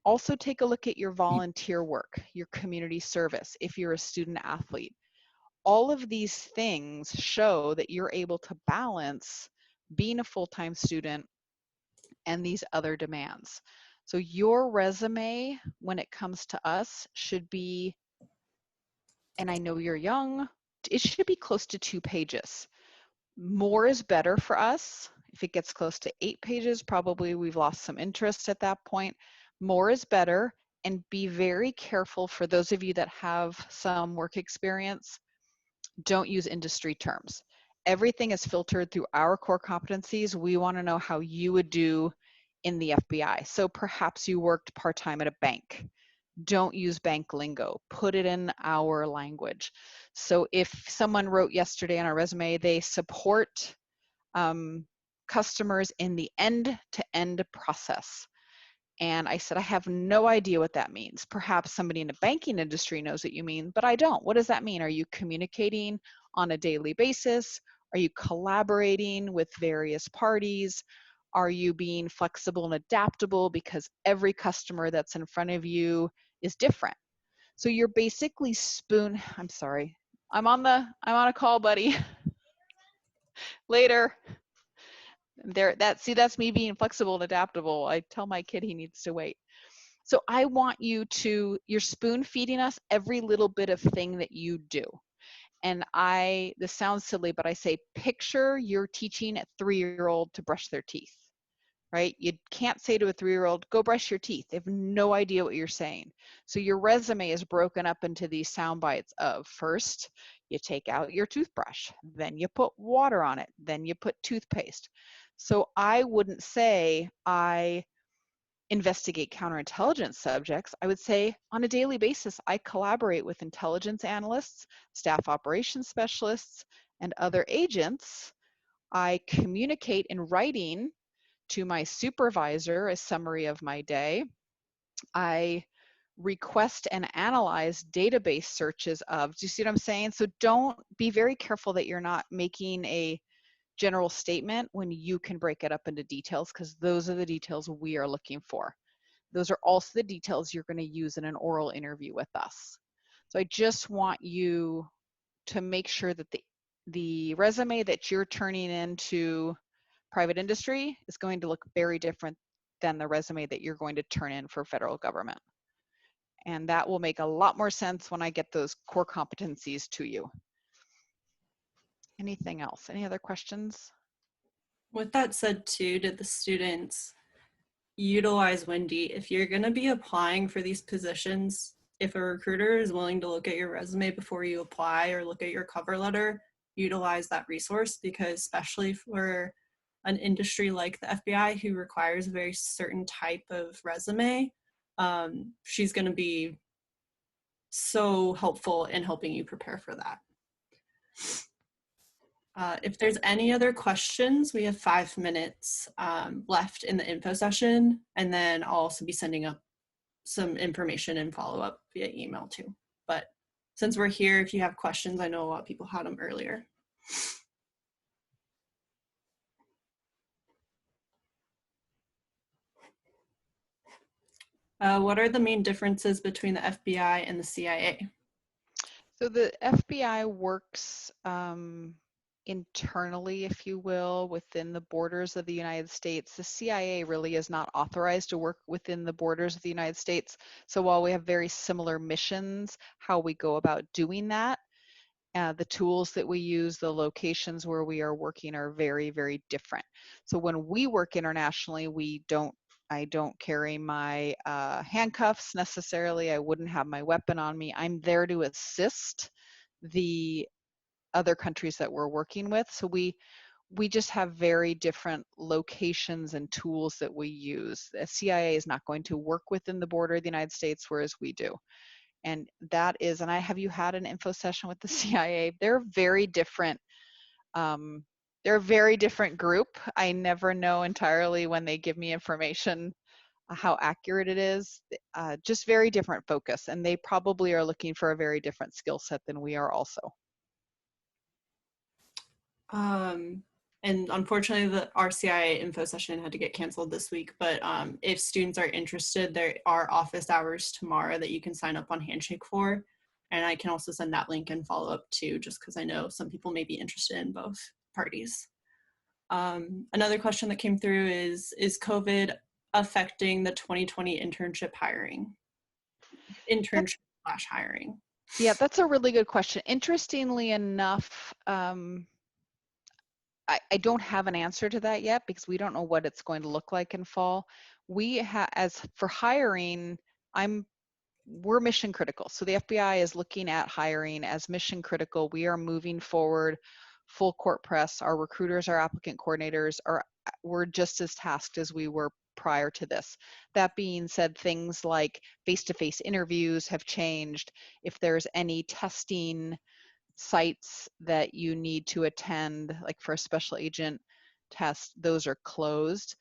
Also take a look at your volunteer work, your community service, if you're a student athlete. All of these things show that you're able to balance being a full-time student and these other demands. So your resume, when it comes to us, should be, and I know you're young, it should be close to 2 pages. More is better for us. If it gets close to 8 pages, probably we've lost some interest at that point. More is better, and be very careful for those of you that have some work experience. Don't use industry terms. Everything is filtered through our core competencies. We want to know how you would do in the FBI. So perhaps you worked part-time at a bank. Don't use bank lingo. Put it in our language. So if someone wrote yesterday on our resume, they support customers in the end-to-end process. And I said, I have no idea what that means. Perhaps somebody in the banking industry knows what you mean, but I don't. What does that mean? Are you communicating on a daily basis? Are you collaborating with various parties? Are you being flexible and adaptable because every customer that's in front of you is different? So you're basically I'm sorry. I'm on a call, buddy. Later. That's me being flexible and adaptable. I tell my kid he needs to wait. So I want you're spoon feeding us every little bit of thing that you do. And this sounds silly, but I say, picture you're teaching a 3-year-old to brush their teeth, right? You can't say to a 3-year-old, go brush your teeth. They have no idea what you're saying. So your resume is broken up into these sound bites of, first, you take out your toothbrush, then you put water on it, then you put toothpaste. So I wouldn't say I investigate counterintelligence subjects. I would say on a daily basis, I collaborate with intelligence analysts, staff operations specialists, and other agents. I communicate in writing to my supervisor a summary of my day. I request and analyze database searches of, do you see what I'm saying? So don't be very careful that you're not making a general statement when you can break it up into details, because those are the details we are looking for. Those are also the details you're going to use in an oral interview with us. So I just want you to make sure that the resume that you're turning into private industry is going to look very different than the resume that you're going to turn in for federal government. And that will make a lot more sense when I get those core competencies to you. Anything else? Any other questions? With that said too, did the students utilize Wendy? If you're going to be applying for these positions, if a recruiter is willing to look at your resume before you apply or look at your cover letter, utilize that resource, because especially for an industry like the FBI who requires a very certain type of resume, she's going to be so helpful in helping you prepare for that. If there's any other questions, we have 5 minutes left in the info session, and then I'll also be sending up some information and follow up via email too. But since we're here, if you have questions, I know a lot of people had them earlier. What are the main differences between the FBI and the CIA? So the FBI works internally, if you will, within the borders of the United States. The CIA really is not authorized to work within the borders of the United States. So while we have very similar missions, how we go about doing that, the tools that we use, the locations where we are working are very, very different. So when we work internationally, I don't carry my handcuffs necessarily. I wouldn't have my weapon on me. I'm there to assist the other countries that we're working with. So we just have very different locations and tools that we use. The CIA is not going to work within the border of the United States, whereas we do. And that is, and have you had an info session with the CIA? They're very different. They're a very different group. I never know entirely when they give me information how accurate it is. Just very different focus, and they probably are looking for a very different skill set than we are also. And unfortunately, the RCIA info session had to get canceled this week, but if students are interested, there are office hours tomorrow that you can sign up on Handshake for. And I can also send that link and follow up too, just because I know some people may be interested in both parties. Another question that came through is COVID affecting the 2020 internship hiring? Internship/hiring. Yeah, that's a really good question. Interestingly enough, I don't have an answer to that yet because we don't know what it's going to look like in fall. As for hiring, we're mission critical. So the FBI is looking at hiring as mission critical. We are moving forward full court press. Our recruiters, our applicant coordinators we're just as tasked as we were prior to this. That being said, things like face-to-face interviews have changed. If there's any testing sites that you need to attend, like for a special agent test, those are closed.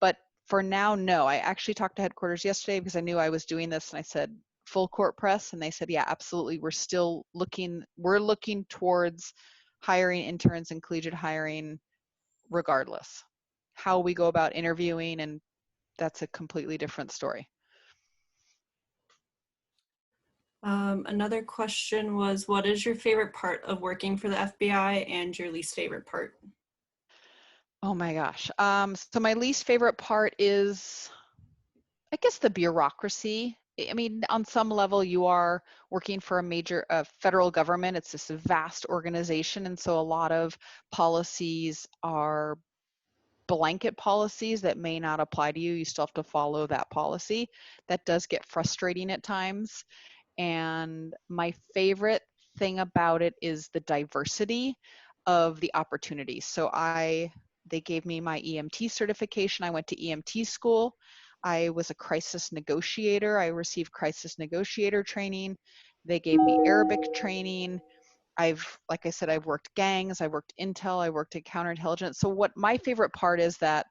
But for now, no. I actually talked to headquarters yesterday because I knew I was doing this, and I said full court press, and they said, yeah, absolutely. We're looking towards hiring interns and collegiate hiring regardless. How we go about interviewing, and that's a completely different story. Another question was, what is your favorite part of working for the FBI and your least favorite part? Oh my gosh. So my least favorite part is, I guess, the bureaucracy. I mean, on some level, you are working for a major federal government. It's this vast organization. And so a lot of policies are blanket policies that may not apply to you. You still have to follow that policy. That does get frustrating at times. And my favorite thing about it is the diversity of the opportunities. So they gave me my EMT certification. I went to EMT school. I was a crisis negotiator. I received crisis negotiator training. They gave me Arabic training. Like I said, I've worked gangs, I worked intel, I worked at counterintelligence. So what my favorite part is that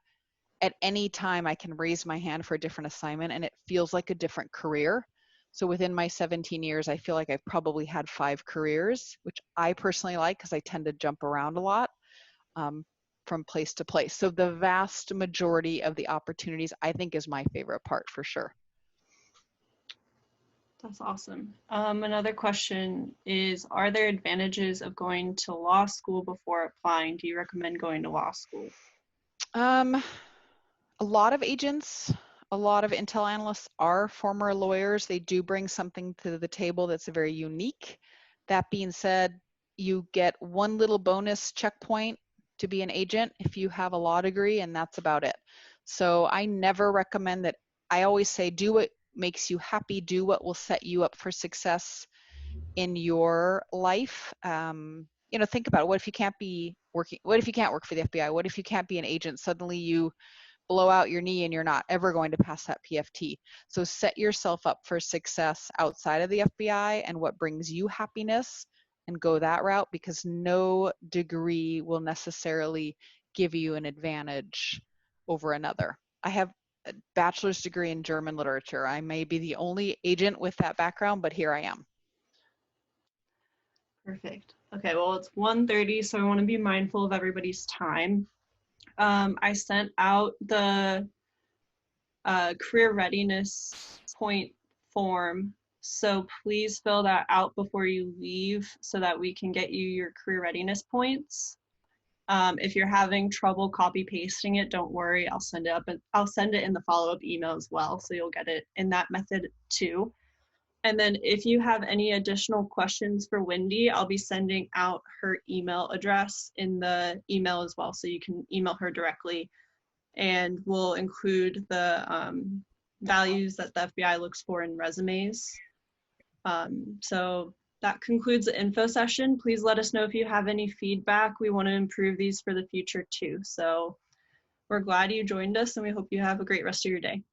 at any time I can raise my hand for a different assignment and it feels like a different career. So within my 17 years, I feel like I've probably had 5 careers, which I personally like because I tend to jump around a lot from place to place. So the vast majority of the opportunities, I think, is my favorite part for sure. That's awesome. Another question is, are there advantages of going to law school before applying? Do you recommend going to law school? A lot of agents, a lot of intel analysts are former lawyers. They do bring something to the table that's very unique. That being said, you get one little bonus checkpoint to be an agent if you have a law degree, and that's about it. So I never recommend that. I always say do makes you happy. Do what will set you up for success in your life. You know, think about it. What if you can't be working? What if you can't work for the FBI? What if you can't be an agent? Suddenly you blow out your knee and you're not ever going to pass that PFT. So set yourself up for success outside of the FBI and what brings you happiness, and go that route, because no degree will necessarily give you an advantage over another. I have a bachelor's degree in German literature. I may be the only agent with that background, but here I am. Perfect. Okay, well, it's 1:30, so I want to be mindful of everybody's time. I sent out the career readiness point form, so please fill that out before you leave so that we can get you your career readiness points. If you're having trouble copy pasting it, don't worry. I'll send it in the follow-up email as well, so you'll get it in that method too. And then if you have any additional questions for Wendy, I'll be sending out her email address in the email as well, so you can email her directly. And we'll include the values that the FBI looks for in resumes. So that concludes the info session. Please let us know if you have any feedback. We want to improve these for the future too. So we're glad you joined us, and we hope you have a great rest of your day.